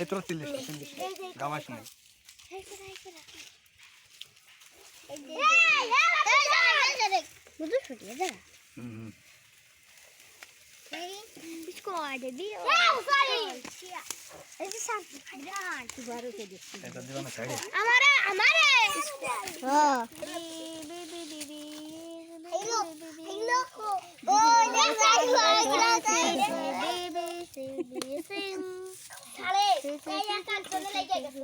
এই তোর 40 গামাস নাই বুঝু ছুটিয়ে যা इसको आडे भी सॉरी ऐसे शांत बिरान दोबारा से देखते এটা দিবা না সাইডে हमारे हां हेलो हेलो ओ ले साइड साले ये का चले लगे